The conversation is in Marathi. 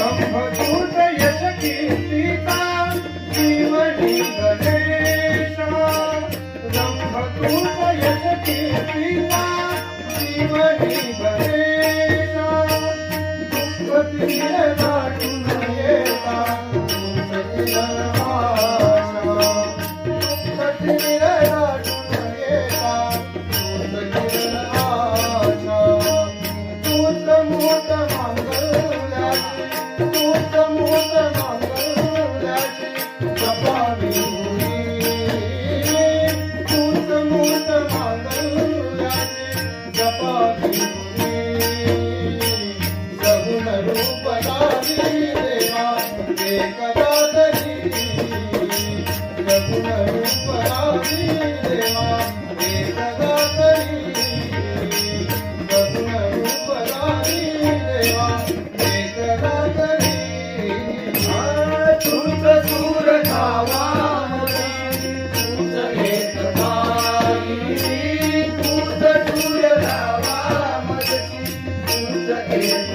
ब्रह्मदूत यश कीर्तिता जीवनी गणेशा ब्रह्मदूत यश कीर्तिता जीवनी गणेशा दुःख तीर दाटून येता तुझ Yeah.